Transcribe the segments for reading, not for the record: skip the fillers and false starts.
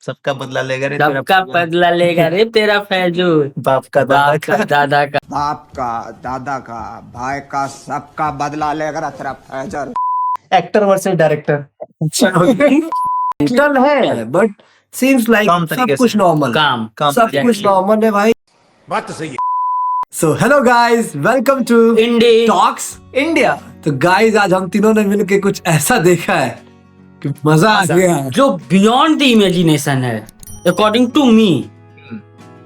सबका बदला लेगा रे सबका बदला लेगा रे तेरा फैजूर। बाप का बाप का दादा का बाप का दादा का भाई का सबका बदला लेकर तेरा फैजर। Actor versus director. डिजिटल है बट सीम्स लाइक काम सब तरीके कुछ से। नॉर्मल काम सब कुछ नॉर्मल है भाई। बात तो सही है। So hello guys, welcome to Indie Talks. India तो गाइस आज हम तीनों ने मिलकर कुछ ऐसा देखा है कि मजा आ गया। जो बियॉन्ड द इमेजिनेशन है अकॉर्डिंग टू मी।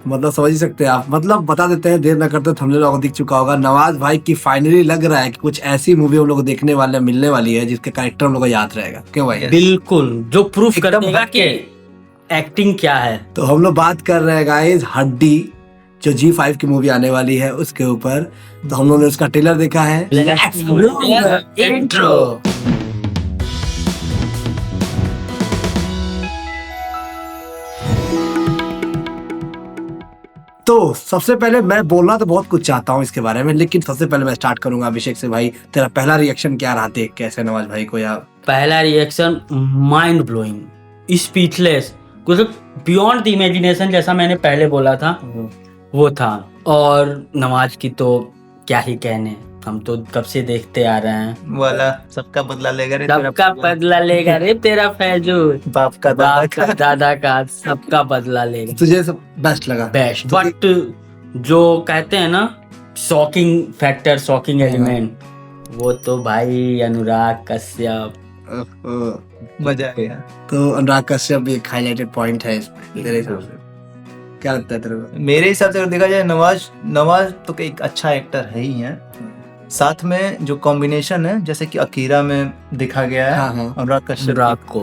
मतलब समझ ही सकते हैं आप। मतलब बता देते हैं, देर न करते थंबनेल लोगों को दिख चुका होगा। नवाज भाई की फाइनली लग रहा है कि कुछ ऐसी मूवी हम लोग को देखने वाले मिलने वाली है जिसके कैरेक्टर हम लोग को याद रहेगा। क्यों भाई? बिल्कुल, जो प्रूफ कर एकदम देगा कि एक्टिंग क्या है। तो हम लोग बात कर रहे हैं गाइस हड्डी, जो G5 की मूवी आने वाली है उसके ऊपर। तो हम लोगों ने उसका ट्रेलर देखा है। इंट्रो। तो सबसे पहले मैं बोलना तो बहुत कुछ चाहता हूँ इसके बारे में, लेकिन सबसे पहले मैं स्टार्ट करूंगा अभिषेक से। भाई तेरा पहला रिएक्शन क्या रहा देख कैसे नवाज भाई को? या पहला रिएक्शन माइंड ब्लोइंग, स्पीचलेस, कुछ बियॉन्ड द इमेजिनेशन जैसा मैंने पहले बोला था वो था। और नवाज की तो क्या ही कहने, हम तो कब से देखते आ रहे हैं। वाला सबका बदला लेगा रे सबका बदला लेगा रे तेरा फैजूर। बाप का बाप का दादा दादा का सबका बदला लेगा। तुझे सब बेस्ट लगा? बेस्ट। तो बट जो कहते हैं ना शॉकिंग फैक्टर, शॉकिंग एलिमेंट, वो तो भाई अनुराग कश्यप। मजा आ गया। तो अनुराग कश्यप भी एक हाईलाइटेड पॉइंट है इसमें तेरे हिसाब से? क्या लगता है तेरे को? मेरे हिसाब से अगर देखा जाए नवाज तो एक अच्छा एक्टर है ही है। साथ में जो कॉम्बिनेशन है जैसे कि अकीरा में दिखा गया है हाँ, हाँ। अनुराग कश्यप अनुराग को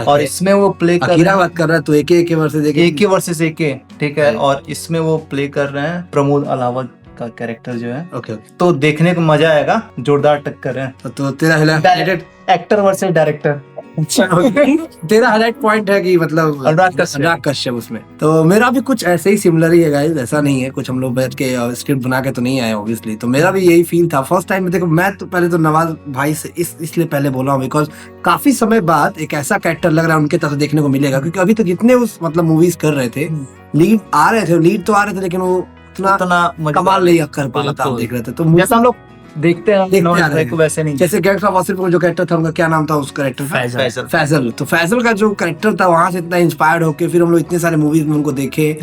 और इसमें वो प्ले कर अकीरा रहे बात कर रहा है तो एक वर्सेस एक वर्सेस एक, ठीक है। और इसमें वो प्ले कर रहे हैं प्रमोद अलावल का कैरेक्टर जो है। ओके। तो देखने को मजा आएगा, जोरदार टक्कर है। तो तेरा हाईलाइटेड एक्टर वर्सेस डायरेक्टर। तेरा हाईलाइट पॉइंट है कि मतलब अनुराग कश्यप उसमें। तो मेरा भी कुछ ऐसे ही सिमिलर ही है गाइस, ऐसा नहीं है कुछ हम लोग बैठ के स्क्रिप्ट बना के तो नहीं आए ऑब्वियसली। तो मेरा भी यही फील था फर्स्ट टाइम में। देखो मैं तो पहले तो नवाज भाई से इसलिए पहले बोला हूँ बिकॉज काफी समय बाद एक ऐसा कैरेक्टर लग रहा है उनके तरफ देखने को मिलेगा। क्योंकि अभी तक जितने उस मतलब मूवीज कर रहे थे, लीड तो आ रहे थे लेकिन वो उतना कमाल नहीं कर पा रहा था। आप देख रहे थे तो जैसा हम लोग देखते हैं नवाज भाई को वैसे नहीं। जैसे गैंग्स ऑफ वासेपुर जो कैरेक्टर था उनका क्या नाम था उस कैरेक्टर का? फैजल। तो फैजल का जो कैरेक्टर था वहां से इतना इंस्पायर्ड होके फिर हम लोग इतने सारे मूवीज में उनको देखे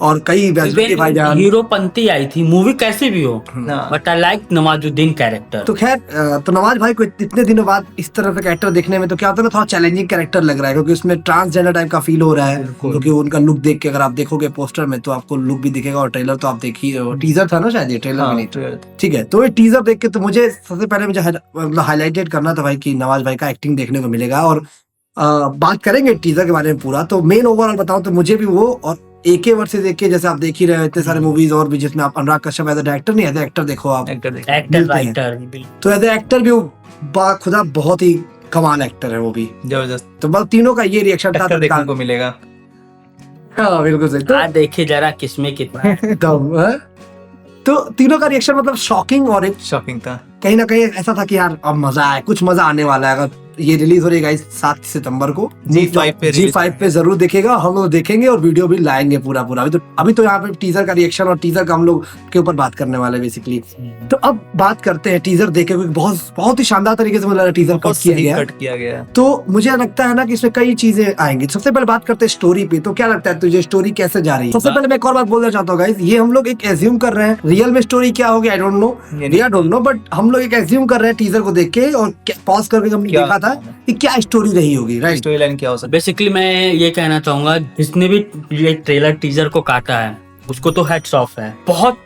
और कई भाईजान हीरोपंती आई थी मूवी कैसी भी हो, but I like Nawazuddin character. तो खैर तो नवाज भाई को इतने दिनों बाद इस तरह का कैरेक्टर देखने में तो क्या होता है ना, थोड़ा चैलेंजिंग कैरेक्टर लग रहा है क्योंकि उसमें ट्रांसजेंडर टाइप का फील हो रहा है। क्योंकि उनका लुक देख के अगर आप देखोगे पोस्टर में तो आपको लुक भी दिखेगा और ट्रेलर तो आप देखिए, टीजर था ना शायद, ये ट्रेलर में नहीं। ठीक है, तो ये टीजर देख के तो मुझे सबसे पहले मुझे मतलब हाईलाइटेड करना था भाई कि नवाज भाई का एक्टिंग देखने को मिलेगा। और बात करेंगे टीजर के बारे में पूरा। तो मेन ओवरऑल बताऊं तो मुझे भी वो और एके वर्सेस एके जैसे आप देख ही रहे हो इतने सारे मूवीज और भी जिसमें आप Anurag Kashyap as a director नहीं एज अ एक्टर देखो आप एक्टर राइटर। तो एज अ एक्टर भी वो खुदा बहुत ही कमाल एक्टर है वो भी जबरदस्त। तो बस तीनों का ये रिएक्शन था देखने को मिलेगा। हाँ बिल्कुल सही। तो देखिए जरा किसमें कितना तो तीनों का रिएक्शन मतलब शॉकिंग और एक शॉकिंग था। कहीं ना कहीं ऐसा था कि यार अब मजा आए, कुछ मजा आने वाला है। अगर ये रिलीज हो रही है 7 सितंबर को G5 पे जरूर देखेगा, हम लोग देखेंगे और वीडियो भी लाएंगे पूरा। अभी तो यहाँ पे टीजर का रिएक्शन और टीजर का हम लोग के ऊपर बात करने वाले हैं बेसिकली। तो अब बात करते हैं टीजर देखे, बहुत ही शानदार तरीके से मुझे टीजर कट किया गया। तो मुझे लगता है ना कि इसमें कई चीजें आएंगी। सबसे पहले बात करते हैं स्टोरी पे। तो क्या लगता है तुझे स्टोरी कैसे जा रही है? सबसे पहले मैं एक और बात बोलना चाहता हूँ गाइस, ये हम लोग एक एज्यूम कर रहे हैं, रियल में स्टोरी क्या होगी आई डोंट नो, बट हम लोग एक एज्यूम कर रहे हैं टीजर को देख के और पॉज करके हमने देखा था कि क्या स्टोरी रही होगी, राइट? स्टोरी लाइन क्या हो सकती है? बेसिकली मैं ये कहना चाहूंगा जिसने भी ये ट्रेलर टीजर को काटा है उसको तो हैट्स ऑफ है। बहुत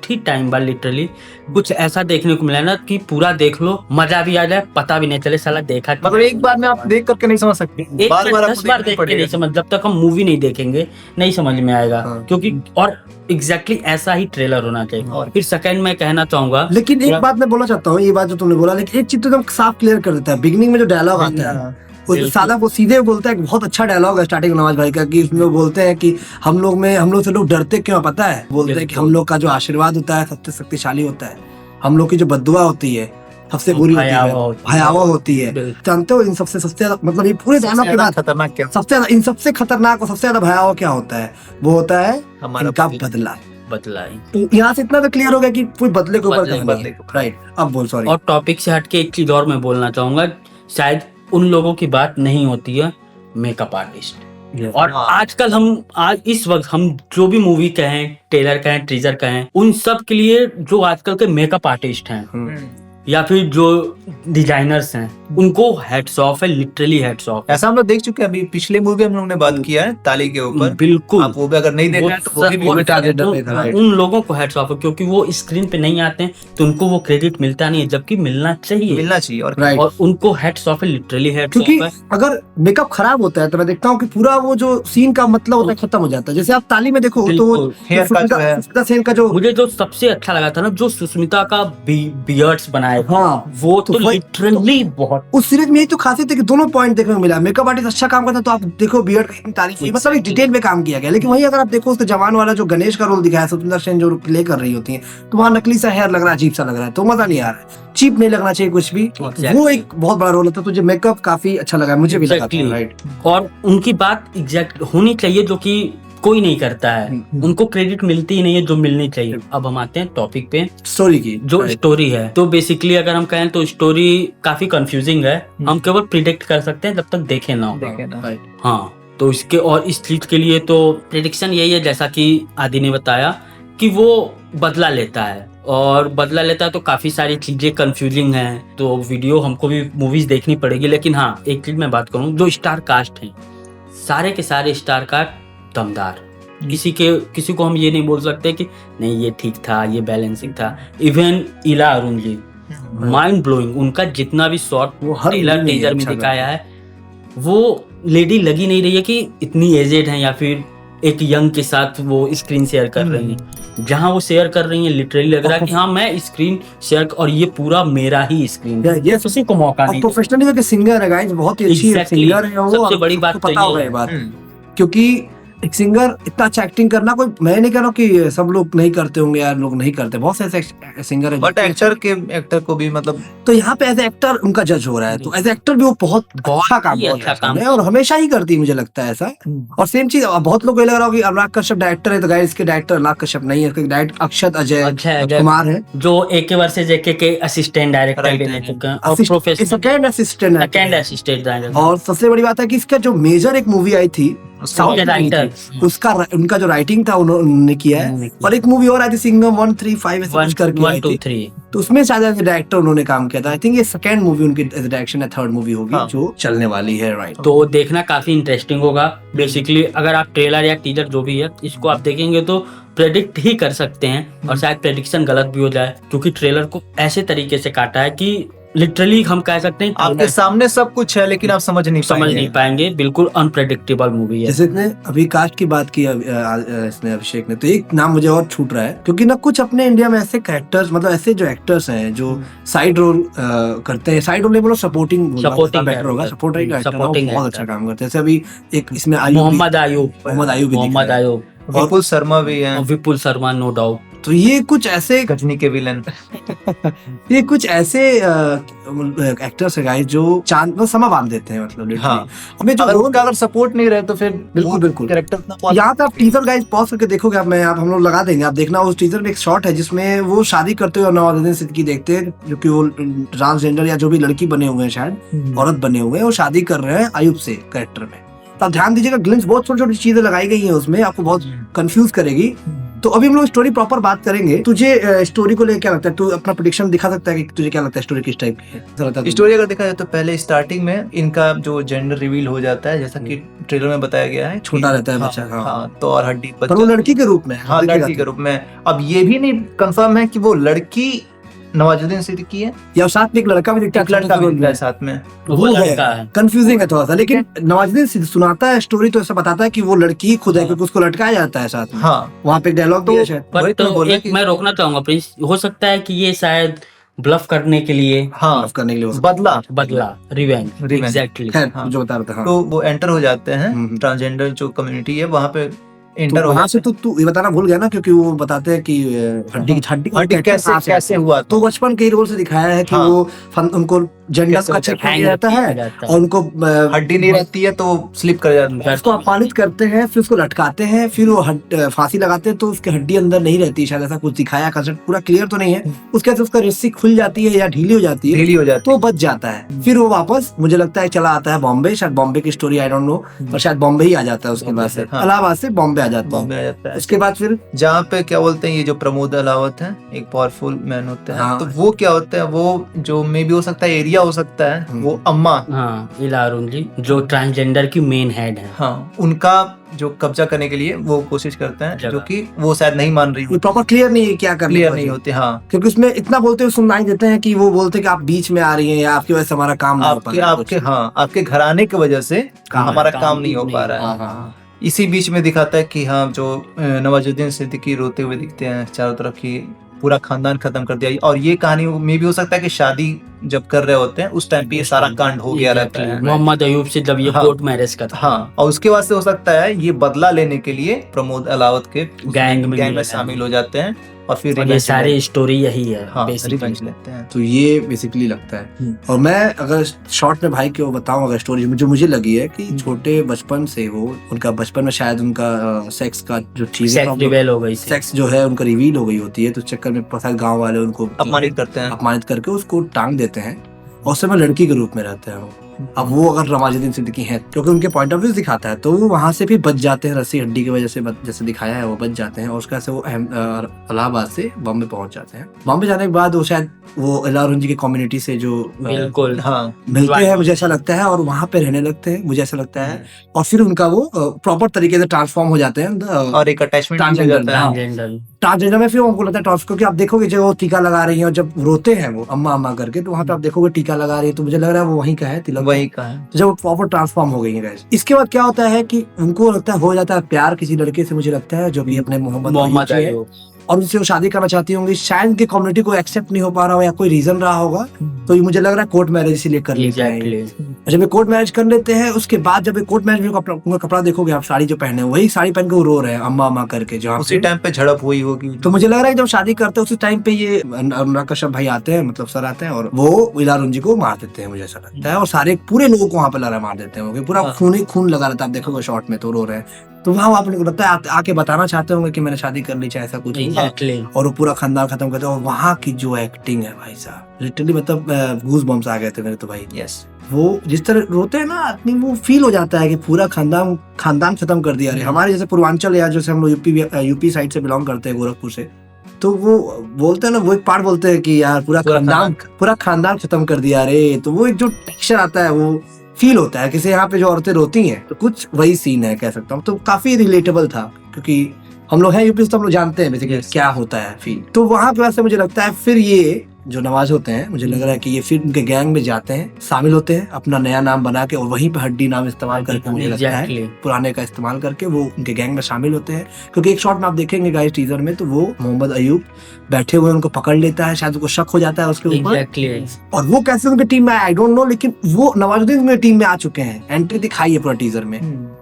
ही टाइम बाद लिटरली कुछ ऐसा देखने को मिला ना कि पूरा देख लो, मजा भी आ जाए, पता भी नहीं चले साला देखा। मतलब एक बार में आप देख करके नहीं समझ सकते, बार 10 बार देख के नहीं समझ, जब तक हम मूवी नहीं देखेंगे नहीं समझ में आएगा। क्योंकि और एग्जैक्टली ऐसा ही ट्रेलर होना चाहिए। फिर सेकंड में कहना चाहूंगा, लेकिन एक बात मैं बोलना चाहता हूँ, ये बात जो तुमने बोला, लेकिन एक चीज तो एकदम साफ क्लियर कर देता है। बिगिनिंग में जो डायलॉग आता है वो सादा वो सीधे बोलता है, बहुत अच्छा डायलॉग है स्टार्टिंग नवाज भाई का, कि उसमें वो बोलते हैं कि हम लोग से लोग डरते क्यों पता है? बोलते हैं कि हम लोग का जो आशीर्वाद होता है सबसे शक्तिशाली होता है, हम लोग की जो बद्दुआ होती है सबसे बुरी होती है, भयावह होती है। बिल्कुल। जानते हो इन सबसे सबसे ज्यादा मतलब ये पूरे डायलॉग के बाद खतरनाक क्या सबसे ज्यादा इन सबसे खतरनाक और सबसे ज्यादा भयावह क्या होता है? वो होता है हमारा इनका बदला। बदलाई। तो यहाँ से इतना तो क्लियर हो गया कि कोई बदले के ऊपर बदले कहानी है। राइट, अब बोल सॉरी। और टॉपिक से हटके एक चीज और मैं बोलना चाहूंगा, शायद उन लोगों की बात नहीं होती है, मेकअप आर्टिस्ट। और हाँ। आजकल आज इस वक्त हम जो भी मूवी कहें, ट्रेलर कहें, टीजर कहें, उन सब के लिए जो आजकल के मेकअप आर्टिस्ट हैं या फिर जो डिजाइनर्स हैं, उनको हेड्स ऑफ है, लिटरली हेड्स ऑफ। ऐसा हम लोग देख चुके हैं। अभी पिछले मूवी हम लोग ने बात किया है ताली के ऊपर, बिल्कुल। आप वो भी अगर नहीं देख रहे हैं तो वो भी target पे था, right? उन लोगों को हेड्स ऑफ है, क्योंकि वो स्क्रीन पे नहीं आते हैं तो उनको वो क्रेडिट मिलता नहीं है, जबकि मिलना चाहिए। मिलना चाहिए। और राइट, और उनको हेड्स ऑफ है, लिटरली हेड्स ऑफ क्योंकि है। अगर मेकअप खराब होता है तो मैं देखता हूँ कि पूरा वो जो सीन का मतलब होता है खत्म हो जाता है। जैसे आप ताली में देखो तो बिल्कुल। हेयर का जो है, सुष्मिता सेन का जो, मुझे जो सबसे अच्छा लगा था ना, जो सुष्मिता का बियर्ड्स बनाए थे, हाँ, वो तो वही- लिटरली बहुत। उस सीरीज में यही तो खासियत है कि दोनों पॉइंट देखने को मिला। मेकअप आर्टिस्ट अच्छा काम करता है तो आप देखो बियर्ड की इतनी तारीफ हुई, मतलब एक डिटेल में काम किया गया। लेकिन वही अगर आप देखो उसके जवान वाला जो गणेश का रोल दिखाया, सुष्मिता सेन जो प्ले कर रही होती है, तो वहाँ नकली सा हेयर लग रहा है, अजीब सा लग रहा है, तो मजा नहीं आ रहा है। चीप नहीं लगना चाहिए कुछ भी। Exactly. वो एक बहुत बड़ा रोल होता है। तुझे मेकअप काफी अच्छा लगा, मुझे भी लगा। Exactly. राइट, और उनकी बात एग्जैक्ट होनी चाहिए, जो कि कोई नहीं करता है। उनको क्रेडिट मिलती ही नहीं है जो मिलनी चाहिए। अब हम आते हैं टॉपिक पे, स्टोरी की जो स्टोरी है। तो बेसिकली अगर हम कहें तो स्टोरी काफी कंफ्यूजिंग है। हम केवल प्रिडिक्ट कर सकते हैं जब तक देखे ना हो। देखे ना। हाँ, तो इसके और इस चीज के लिए तो प्रिडिक्शन यही है, जैसा कि आदि ने बताया, कि वो बदला लेता है। और बदला लेता है तो काफी सारी चीजें कंफ्यूजिंग हैं, तो वीडियो हमको भी मूवीज देखनी पड़ेगी। लेकिन हाँ, एक चीज मैं बात करूँ, जो स्टार कास्ट है, सारे के सारे स्टार कास्ट दमदार। किसी को हम ये नहीं बोल सकते कि नहीं ये ठीक था, ये बैलेंसिंग था। इवन इला अरुण जी, माइंड ब्लोइंग। उनका जितना भी शॉट वो हर ट्रेलर movie में टीजर में अच्छा दिखाया है, वो लेडी लगी नहीं रही है कि इतनी एजेड है या फिर एक यंग के साथ वो स्क्रीन शेयर कर रही हैं। जहां वो शेयर कर रही हैं, लिटरली लग रहा है कि हाँ मैं स्क्रीन शेयर, और ये पूरा मेरा ही स्क्रीन है। ये किसी को मौका नहीं। प्रोफेशनली सिंगर है गाइस, बहुत ही अच्छी Exactly. सिंगर है वो। सबसे बड़ी बात आपको तो पता ये होगा है। ये बात, क्योंकि एक सिंगर इतना अच्छा एक्टिंग करना, कोई मैं नहीं कह रहा हूँ कि सब लोग नहीं करते होंगे यार, लोग नहीं करते, बहुत से ऐसे सिंगर है। बट एक्टर को भी मतलब तो यहाँ पे एज एक्टर उनका जज हो रहा है, तो एज एक्टर भी वो बहुत अच्छा काम ही कर अच्छा रहा काम है, और हमेशा ही करती है, मुझे लगता है ऐसा। और सेम चीज बहुत लोग को ये लग रहा होगा कि अनुराग कश्यप डायरेक्टर है, तो गाइस इसके डायरेक्टर अनुराग कश्यप नहीं है, इसके डायरेक्टर अक्षत अजय कुमार है, जो AK वर्सेस AK के असिस्टेंट डायरेक्टर भी रह चुके हैं और professional second assistant second assistant director. और सबसे बड़ी बात है कि इसका जो मेजर एक मूवी आई थी साउथ के राइटर, उसका उनका जो राइटिंग था उन्होंने किया है। और एक मूवी और आई थी सिंघम 135 ऐसे कुछ करके आई थी, तो उसमें शायद एज डायरेक्टर उन्होंने काम किया था। आई थिंक ये सेकंड मूवी उनकी एज डायरेक्शन है, थर्ड मूवी होगी जो चलने वाली है। राइट, तो देखना काफी इंटरेस्टिंग होगा। बेसिकली अगर आप ट्रेलर या टीजर जो भी है इसको आप देखेंगे तो प्रेडिक्ट ही कर सकते हैं, और शायद प्रेडिक्शन गलत भी हो जाए, क्योंकि ट्रेलर को ऐसे तरीके से काटा है कि लिटरली हम कह सकते हैं आपके सामने सब कुछ है लेकिन आप समझ नहीं पाएंगे। बिल्कुल अनप्रेडिक्टेबल मूवी है। जैसे इसने अभी कास्ट की बात की इसने अभिषेक ने, तो एक नाम मुझे और छूट रहा है, क्योंकि ना कुछ अपने इंडिया में ऐसे कैरेक्टर्स, मतलब ऐसे जो एक्टर्स हैं जो साइड रोल करते हैं, साइड रोल नहीं बोलो, सपोर्टिंग बेटर होगा, सपोर्टिंग बहुत अच्छा काम करते हैं। जैसे अभी एक इसमें मोहम्मद आयूब, विपुल शर्मा भी है। विपुल शर्मा, नो डाउट। तो ये कुछ ऐसे गजनी के विलन ये कुछ ऐसे एक्टर्स है गाइस जो चांद में समा बांध देते हैं, मतलब हाँ। हमें जो उनका अगर सपोर्ट नहीं रहे तो फिर बिल्कुल कैरेक्टर। यहाँ पे आप टीजर गाइस पॉज करके देखोगे, आप हम लोग लगा देंगे, आप देखना। उस टीजर में एक शॉट है जिसमें वो शादी करते हुए नवाजुद्दीन सिद्दीकी देखते हैं, जो कि वो ट्रांसजेंडर या जो भी लड़की बने हुए हैं, शायद औरत बने हुए हैं, वो शादी कर रहे हैं आयुब से कैरेक्टर में। तो आप ध्यान दीजिएगा, ग्लिम्स बहुत छोटी छोटी चीजें लगाई गई हैं उसमें, आपको बहुत कंफ्यूज करेगी। तो अभी हम लोग स्टोरी प्रॉपर बात करेंगे। तुझे स्टोरी को लेकर क्या लगता है? तू अपना प्रेडिक्शन दिखा सकता है कि तुझे क्या लगता है स्टोरी किस टाइप की है? स्टोरी अगर देखा जाए तो पहले स्टार्टिंग में इनका जो जेंडर रिवील हो जाता है, जैसा कि ट्रेलर में बताया गया है, छोटा रहता है बच्चा। हाँ, तो और हड्डी पर वो लड़की के रूप में, हाँ लड़की के रूप में। अब ये भी नहीं कंफर्म है कि वो लड़की नवाजुद्दीन सिद्दीकी है या साथ में एक लड़का भी दिखता है, एक लड़का भी दिखता है साथ में, वो लड़का है। कंफ्यूजिंग है थोड़ा सा, लेकिन नवाजुद्दीन सुनाता है स्टोरी तो ऐसा बताता है कि वो लड़की खुद है, क्योंकि उसको लटकाया जाता है साथ में। हाँ, वहाँ पे एक डायलॉग भी है शायद। बट एक मैं रोकना चाहूंगा प्रिंस, हो सकता है कि ये शायद ब्लफ करने के लिए, हाँ करने के लिए बदला रिवेंज एग्जैक्टली जो बता रहा था। तो वो एंटर हो जाते हैं, ट्रांसजेंडर जो कम्युनिटी है वहाँ पे एंटर हो वहां से जाते तू ये बताना भूल गया ना, क्योंकि वो बताते हैं कि हड्डी हड्डी कैसे हुआ तो बचपन के रोल से दिखाया है कि हाँ। वो उनको जेंडर कैसे का होता है, चेक किया जाता है और उनको हड्डी नहीं रहती है तो स्लिप कर जाता है। उसको अपमानित करते हैं, फिर उसको लटकाते हैं, फिर वो फांसी लगाते हैं तो उसकी हड्डी अंदर नहीं रहती, शायद ऐसा कुछ दिखाया, कंसेप्ट पूरा क्लियर तो नहीं है। उसके बाद उसका रस्सी खुल जाती है या ढीली हो जाती है, ढीली हो जाती तो वो बच जाता है। फिर वो वापस मुझे लगता है चला आता है बॉम्बे, शायद बॉम्बे की स्टोरी आई डोंट नो, पर शायद बॉम्बे ही आ जाता है उसके बाद से, हाँ। इलाहाबाद से बॉम्बे आ जाता बॉम्बे है। आ जाता है। उसके बाद फिर जहाँ पे क्या बोलते हैं, ये जो प्रमोद अलावत है एक पावरफुल मैन होते हैं, हाँ। तो वो क्या होता है, वो जो मे भी हो सकता है एरिया हो सकता है, वो अम्मा, हाँ इला अरुण जी जो ट्रांसजेंडर की मेन हेड है। हाँ, उनका जो कब्जा करने के लिए वो कोशिश करते हैं, जो कि वो शायद नहीं मान रही, प्रॉपर क्लियर नहीं है क्या करने क्लियर का नहीं वजह। होते। हाँ, क्योंकि उसमें इतना बोलते हुए सुनाई देते हैं कि वो बोलते हैं कि आप बीच में आ रही हैं या आपकी वजह से हमारा काम नहीं हो पा आपके रहा है, आपके हाँ आपके घराने की वजह से हमारा काम नहीं हो पा रहा है। हाँ, हाँ। इसी बीच में दिखाता है कि हाँ जो नवाजुद्दीन सिद्दीकी रोते हुए दिखते हैं चारों तरफ की, पूरा खानदान खत्म कर दिया। और ये कहानी में भी हो सकता है कि शादी जब कर रहे होते हैं उस टाइम पे ये सारा कांड हो गया रहता है मोहम्मद अयूब से जब ये हाँ। कोर्ट मैरिज करता है। हाँ, और उसके बाद से हो सकता है ये बदला लेने के लिए प्रमोद अलावत के गैंग में शामिल हो जाते हैं और फिर और ये revenge सारी लेते स्टोरी यही है हैं। हाँ, basically। revenge लेते हैं। तो ये बेसिकली लगता है। और मैं अगर शॉर्ट में भाई को बताऊं, अगर स्टोरी जो मुझे लगी है कि छोटे बचपन से वो उनका बचपन में शायद उनका सेक्स का जो चीज सेक्स रिवील हो गई थी। सेक्स जो है उनका रिवील हो गई होती है, तो चक्कर में शायद गांव वाले उनको अपमानित करते हैं। अपमानित करके उसको टांग देते हैं और उस समय लड़की के रूप में रहते हैं वो। अब वो अगर नवाजुद्दीन सिद्दीकी हैं, क्योंकि उनके पॉइंट ऑफ व्यू दिखाता है, तो वो वहां से भी बच जाते हैं, रस्सी हड्डी की वजह से जैसे दिखाया है वो बच जाते हैं। और उसका से वो इलाहाबाद से बॉम्बे पहुंच जाते हैं। बॉम्बे जाने के बाद वो शायद वो इला अरुण जी की कम्युनिटी से जो बिल्कुल हाँ मिलते हैं मुझे ऐसा लगता है, और वहां पे रहने लगते हैं मुझे ऐसा लगता है। और फिर उनका वो प्रॉपर तरीके से ट्रांसफॉर्म हो जाते हैं और एक अटैचमेंट हो Transgender, जाता है। हाँ। ट्रांसजेंडर ट्रांसजेंडर में। फिर उनको लगता है ट्रांस, क्योंकि आप देखोगे जब वो टीका लगा रही है और जब रोते हैं वो अम्मा अम्मा करके, तो वहां पे आप देखोगे टीका लगा रही है, तो मुझे लग रहा है वो वहीं का है तिलक, वही का है। तो जब वो प्रॉपर ट्रांसफॉर्म हो गई है गाइस। इसके बाद क्या होता है कि उनको लगता है हो जाता है प्यार किसी लड़के से, मुझे लगता है जो भी अपने मोहम्मद मोहम्मद अयूब जी है, अयूब। और उनसे वो शादी करना चाहती होंगी। शायद उनकी कम्युनिटी को एक्सेप्ट नहीं हो पा रहा हो या कोई रीजन रहा होगा, तो ये मुझे लग रहा है कोर्ट मैरिज इसीलिए कर लेते हैं। Exactly। जब ये कोर्ट मैरिज कर लेते हैं, उसके बाद जब ये कोर्ट मैरिज में उनका कपड़ा देखोगे आप, साड़ी जो पहने हैं, वही साड़ी पहन के वो रो रहे हैं अम्मा अम्मा करके, जहाँ उसी टाइम पे झड़प हुई होगी। तो मुझे लग रहा है कि जब शादी करते हैं उसी टाइम पे ये अनुराग कश्यप भाई आते हैं, मतलब सर आते हैं, और वो इला अरुण जी को मार देते हैं, मुझे ऐसा लगता है। और सारे पूरे लोगों को वहाँ पे लड़ा मार देते हैं, पूरा खून ही खून लगा रहता है। आप देखोगे शॉर्ट में तो रो रहे हैं, तो वहाँ आप लोग लगता है आके बताना चाहते होंगे कि मैंने शादी कर ली, चाहे ऐसा कुछ हुआ। Exactly। और वो पूरा खानदान खत्म करते हैं। और वहाँ की जो एक्टिंग है भाई साहब, लिटरली मतलब गूज बम्स आ गए थे मेरे तो भाई। यस, वो जिस तरह रोते हैं ना आदमी, वो फील हो जाता है कि पूरा खानदान खत्म कर दिया। अरे हमारे जैसे पूर्वांचल या जैसे हम लोग यूपी साइड से बिलोंग करते हैं, गोरखपुर से, तो वो बोलते हैं ना, वो एक पार्ट बोलते हैं कि यार पूरा खानदान खत्म कर दिया रे। तो वो एक जो टेक्सचर आता है वो फील होता है किसी यहाँ पे जो औरतें रोती हैं, तो कुछ वही सीन है कह सकता हूँ। तो काफी रिलेटेबल था, क्योंकि हम लोग हैं यूपी से, तो हम लोग जानते हैं बेसिकली क्या होता है फील। तो वहां पे वैसे मुझे लगता है फिर ये जो नवाज होते हैं, मुझे लग रहा है कि ये फिर उनके गैंग में जाते हैं, शामिल होते हैं, अपना नया नाम बना के, और वहीं पे हड्डी नाम इस्तेमाल करके, मुझे लगता है पुराने का इस्तेमाल करके वो उनके गैंग में शामिल होते हैं। क्योंकि एक शॉट में आप देखेंगे गाइस टीजर में, तो वो मोहम्मद अयूब बैठे हुए उनको पकड़ लेता है, शायद उनको शक हो जाता है उसके ऊपर। और वो कैसे उनकी टीम में आई डोंट नो, लेकिन वो नवाजुद्दीन उनकी टीम में आ चुके हैं, एंट्री दिखाई है पूरा टीजर में।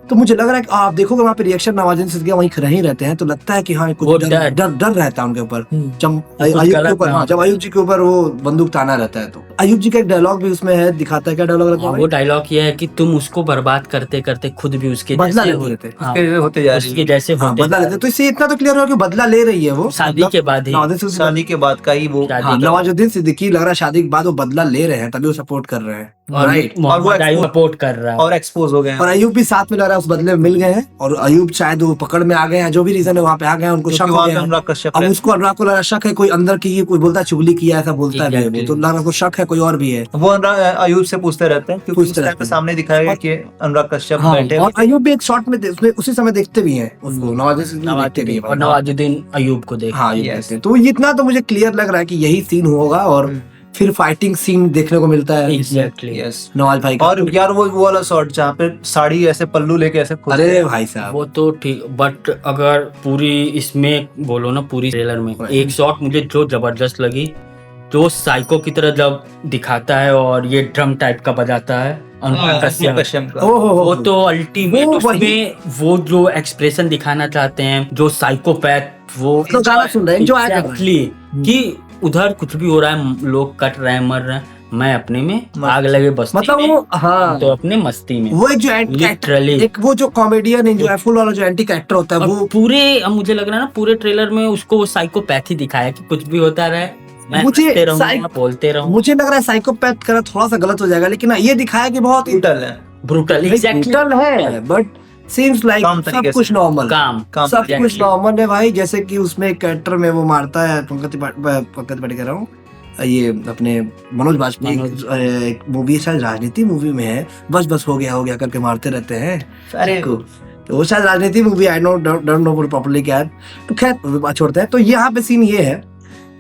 तो मुझे लग रहा है कि आप देखोगे वहाँ पे रिएक्शन नवाजुद्दीन सिद्दीकी वहीं रही रहते हैं, तो लगता है कि हाँ कुछ डर रहता है उनके ऊपर। जब अयूब के ऊपर, हाँ, जब अयूब जी के ऊपर वो बंदूक ताना रहता है, तो अयूब जी का एक डायलॉग भी उसमें है, दिखाता है क्या डायलॉग रहता है। वो डायलॉग ये है कि तुम उसको बर्बाद करते करते खुद भी उसके बदला जैसे लेते थे, होते जा रही उसके जैसे हाँ, बदला लेते। तो इससे इतना तो क्लियर हो कि बदला ले रही है वो शादी के बाद ही, शादी के बाद का ही वो। हाँ, नवाजुद्दीन सिद्दीकी लग रहा है शादी के बाद वो बदला ले रहे हैं, तभी वो सपोर्ट कर रहे हैं, राइट। और वो सपोर्ट कर रहा है और एक्सपोज हो गए, और अयूब भी साथ में लग रहा है, उस बदले में मिल गए हैं, और अयूब शायद वो पकड़ में आ गए हैं, जो भी रीजन है वहाँ पे आ गए हैं, उनको शक हो गया। अनुराग कश्यप, अब उसको अनुराग को लगा शक है कोई अंदर की, कोई बोलता है चुगली किया, ऐसा बोलता है, तो लग रहा शक है कोई और भी है। वो अयूब से पूछते रहते हैं, क्योंकि उस टाइम पे सामने दिखाया गया कि अनुराग कश्यप बैठे, और अयूब भी एक शॉट में उसी समय देखते भी हैं उसको, नवाजुद्दीन अयूब को देख। हाँ, तो इतना तो मुझे क्लियर लग रहा है कि यही सीन होगा, और फिर फाइटिंग सीन देखने को मिलता है। Exactly। नवाज भाई का। और यार वो वाला शॉट जहाँ पे साड़ी ऐसे पल्लू लेके ऐसे, अरे भाई साहब, वो तो ठीक, बट अगर पूरी इसमें बोलो ना, पूरी ट्रेलर में एक शॉट मुझे जो जबरदस्त लगी, जो साइको की तरह जब दिखाता है और ये ड्रम टाइप का बजाता है अनुराग कश्यप, कश्यप का वो तो अल्टीमेट वो उसमें वो जो एक्सप्रेशन दिखाना चाहते हैं, जो साइकोपैथ वो तो गाना सुन रहे हैं, enjoy कर रहे हैं। Exactly, कि उधर कुछ भी हो रहा है, लोग कट रहे हैं, मर रहे हैं, मैं अपने में आग लगे बस्ती मतलब में, वो हाँ तो अपने मस्ती में। वो एक जो Literally. एक वो जो कॉमेडियन एंजॉयफुल वाला जो एंटी कैरेक्टर होता है और वो पूरे अब मुझे लग रहा है ना पूरे ट्रेलर में उसको वो साइकोपैथी दिखाया कि कुछ भी होता रहे, मैं मुझे हंसते रहूंगा, साइक- बोलते रहूं। मुझे लग रहा है साइकोपैथ करा थोड़ा सा गलत हो जाएगा, लेकिन ये दिखाया कि बहुत ब्रूटल है, ब्रूटल, एग्जैक्टली, brutal है, बट सीम्स लाइक काम सब तरीके कुछ से। नॉर्मल, काम सब exactly. कुछ नॉर्मल है भाई। जैसे कि उसमें एक कैरेक्टर में वो मारता है पंकज त्रिपाठी कह रहा हूँ, ये अपने मनोज बाजपेयी एक मूवी शायद राजनीति मूवी में है, बस बस हो गया करके मारते रहते हैं अरे को। तो वो शायद राजनीति movie, I don't know properly क्या है, तो खैर बात छोड़ते हैं। तो यहाँ पे सीन ये है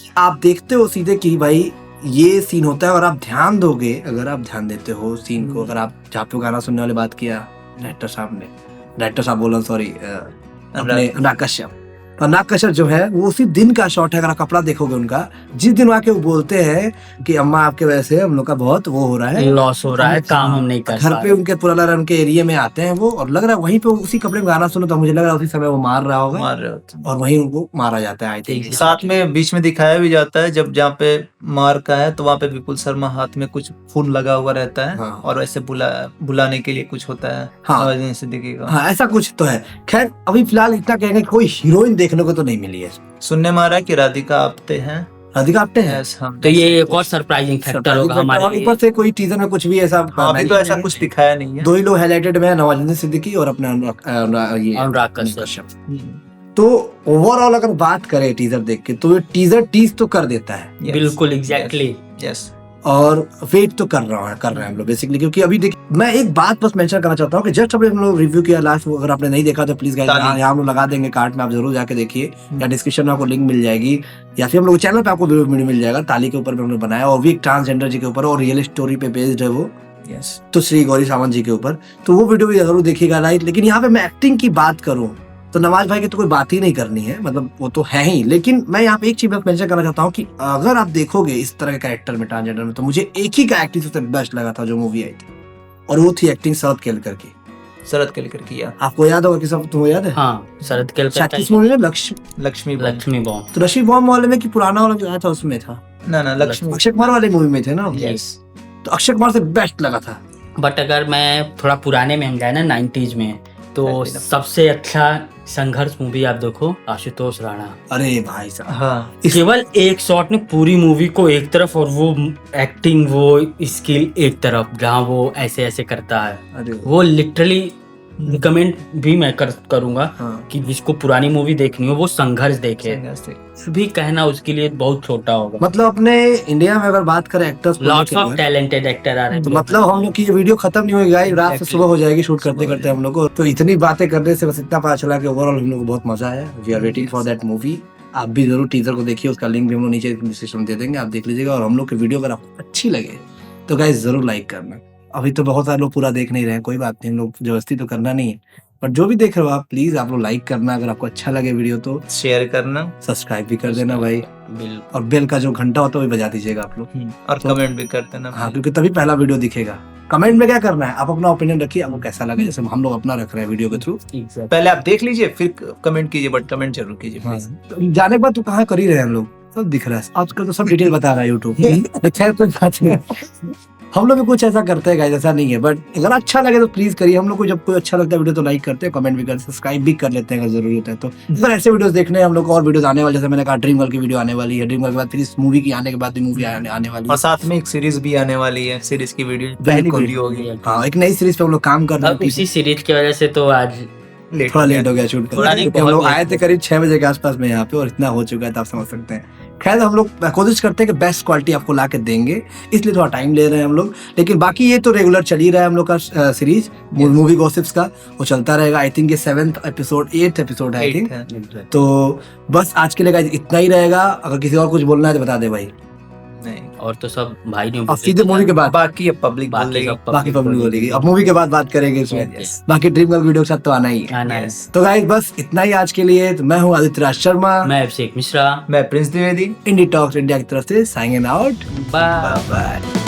कि आप देखते हो सीधे कि भाई ये सीन होता है और आप ध्यान दोगे, अगर आप ध्यान देते हो सीन को, अगर आप जहाँ पे गाना सुनने वाले बात किया डायरेक्टर साहब बोला सॉरी अपने अनुराग कश्यप, तो अनुराग कश्यप जो है वो उसी दिन का शॉट है। अगर आप कपड़ा देखोगे उनका, जिस दिन आके वो बोलते हैं कि अम्मा आपके वजह से हम लोग का बहुत वो हो रहा है, लॉस हो रहा है, काम हम नहीं कर घर पा पे रहे। उनके पुराना उनके एरिया में आते हैं वो, और लग रहा है वहीं पे उसी कपड़े में गाना सुनो, तो मुझे लग रहा है उसी समय वो मार रहा होगा मार रहे होते हैं। और वहीं उनको मारा जाता है। आई थिंक साथ में बीच में दिखाया भी जाता है जब जहाँ पे मार का है, तो वहाँ पे विपुल शर्मा हाथ में कुछ फूल लगा हुआ रहता है, हाँ। और ऐसे बुलाने के लिए कुछ होता है हाँ। नवाजुद्दीन सिद्दीकी का। हाँ ऐसा कुछ तो है। खैर अभी फिलहाल इतना कहेंगे कि कोई हीरोइन देखने को तो नहीं मिली है। सुनने में आ रहा है कि राधिका आप्टे हैं। राधिका आप्टे हैं, Yes, हाँ। तो ये एक और सरप्राइजिंग फैक्टर होगा हमारे और लिए। ऊपर से कोई टीजर में कुछ भी ऐसा हाँ, अभी तो ऐसा कुछ दिखाया नहीं है। दो ही लोग हाईलाइटेड में है, नवाजुद्दीन सिद्दीकी और अपने अनुराग कश्यप। तो ओवरऑल अगर बात करें टीजर देख के, तो ये टीजर टीज तो कर देता है Yes, बिल्कुल एग्जैक्टली। यस और वेट तो कर रहे हैं हम लोग बेसिकली, क्योंकि अभी देखिए मैं एक बात बस मेंशन करना चाहता हूँ कि जस्ट अभी हम लोग रिव्यू किया लास्ट, अगर आपने नहीं देखा तो प्लीज गाइस यहाँ हम लोग लगा देंगे कार्ड में, आप जरूर जाके देखिए, या डिस्क्रिप्शन में आपको लिंक मिल जाएगी, या फिर हम लोग चैनल पे आपको वीडियो मिल जाएगा। ताली के ऊपर हमने बनाया और भी एक ट्रांसजेंडर जी के ऊपर, और रियल स्टोरी पे बेस्ड है वो, यस तो श्री गौरी सावंत जी के ऊपर, तो वो वीडियो भी जरूर देखिएगा राइट। लेकिन यहाँ पे मैं एक्टिंग की बात करूँ तो नवाज भाई की तो कोई बात ही नहीं करनी है, मतलब वो तो है ही। लेकिन मैं यहाँ पे एक चीज मेंशन करना चाहता हूँ कि अगर आप देखोगे इस तरह के कैरेक्टर में ट्रांसजेंडर में, तो मुझे एक ही का एक्टिंग सबसे बेस्ट लगा था जो मूवी आई थी, और वो थी एक्टिंग शरद केलकर की। शरद केलकर किया। आपको याद होगा कि सब तुम्हें याद है? हाँ, शरद केलकर इस मूवी में लक्ष्मी बॉम्ब। लक्ष्मी बॉम्ब। तो रशी बॉम्ब वाले में कि पुराना वाला जो आया था उसमें था, ना लक्ष्मी। अक्षय कुमार वाले मूवी में थे ना, यस। तो अक्षय कुमार से बेस्ट लगा था। बट अगर मैं थोड़ा पुराने में हम जाए ना 90s में, तो 90s सबसे अच्छा संघर्ष मूवी आप देखो आशुतोष राणा। अरे भाई साहब हाँ, केवल एक शॉट में पूरी मूवी को एक तरफ, और वो एक्टिंग वो स्किल एक तरफ, जहाँ वो ऐसे ऐसे करता है, अरे वो लिटरली कमेंट भी मैं करूंगा हाँ। कि जिसको पुरानी मूवी देखनी हो वो संघर्ष देखे। भी कहना उसके लिए बहुत छोटा होगा। मतलब अपने इंडिया में अगर बात करें actors, lots of talented actor आ रहे हैं। तो मतलब हम लोग की ये वीडियो खत्म नहीं होगी गाइस, रात से सुबह हो जाएगी शूट करते करते हम लोग को। तो इतनी बातें करने से बस इतना पता चला कि ओवरऑल हम लोग को बहुत मजा आया। We are waiting for that movie. आप भी जरूर टीजर को देखिए, उसका लिंक भी हम लोग नीचे डिस्क्रिप्शन में दे देंगे, आप देख लीजिएगा। और हम लोग की वीडियो अगर आपको अच्छी लगे तो गाइस जरूर लाइक करना। अभी तो बहुत सारे लोग पूरा देख नहीं रहे हैं, कोई बात नहीं, हम लोग जबरदस्ती तो करना नहीं है, पर जो भी देख रहे हो आप प्लीज आप लोग लाइक करना। अगर आपको अच्छा लगे वीडियो तो शेयर करना, सब्सक्राइब भी कर देना भाई, बिल्कुल। और बेल का जो घंटा होता है वो भी बजा दीजिएगा आप लोग। और कमेंट भी कर देना। हाँ, क्योंकि तभी पहला वीडियो दिखेगा। कमेंट में क्या करना है, आप अपना ओपिनियन रखिए, आपको कैसा लगा, जैसे हम लोग अपना रख रहे हैं वीडियो के थ्रू। पहले आप देख लीजिए फिर कमेंट कीजिए, बट कमेंट जरूर कीजिए please। तो जाने के बाद तो कहाँ कर ही रहे हैं हम लोग, सब दिख रहा है आजकल, तो सब डिटेल बता रहा है यूट्यूब। खैर कोई बात नहीं, हम लोग भी कुछ ऐसा करते हैं गाइस, ऐसा नहीं है, बट अगर अच्छा लगे तो प्लीज करिए। हम लोग को जब कोई अच्छा लगता है वीडियो तो लाइक करते हैं, कमेंट भी करते हैं, सब्सक्राइब भी कर लेते हैं अगर जरूरत है तो। अगर ऐसे वीडियोस देखने हैं हम लोग को, और वीडियोस आने वाले, जैसे मैंने कहा ड्रीम गर्ल की वीडियो आने वाली है, ड्रीम गर्ल के बाद फिर इस मूवी की आने के बाद भी मूवी आने वाली और है। साथ में एक सीरीज भी आने वाली है, सीरीज की वीडियो पहली बिल्कुल। वीडियो होगी। हाँ, एक नई सीरीज पे हम लोग काम कर रहे अब हैं। इसी सीरीज की वजह से तो आज थोड़ा लेट हो गया शूट थोड़ा नहीं, करने, हम लोग बहुत आए थे करीब 6 बजे के आसपास में यहाँ पे, और इतना हो चुका है तो आप समझ सकते हैं। खैर हम लोग कोशिश करते हैं कि बेस्ट क्वालिटी आपको ला के देंगे, इसलिए थोड़ा टाइम ले रहे हैं हम लोग। लेकिन बाकी ये तो रेगुलर चल ही रहा है हम लोग का सीरीज मूवी गॉसिप्स का, वो चलता रहेगा। आई थिंक ये 7th एपिसोड 8th एपिसोड है आई थिंक। तो बस आज के लिए गाइस इतना ही रहेगा। अगर किसी और कुछ बोलना है तो बता दे भाई। नहीं, और तो सब भाई ने अब सीधे मूवी के बाद बाकी अब पब्लिक बोल बाकी लेगी। सब बाकी पब्लिक बोलेगी, अब मूवी के बाद बात करेंगे इसमें। Yes. बाकी ड्रीम गर्ल वीडियो के साथ तो आना ही है। आना है। तो गाइस बस इतना ही आज के लिए। तो मैं हूँ आदित्य राज शर्मा, मैं अभिषेक मिश्रा, मैं प्रिंस द्विवेदी। इंडी टॉक्स इंडिया की तरफ से साइनिंग आउट। बाय। बाय।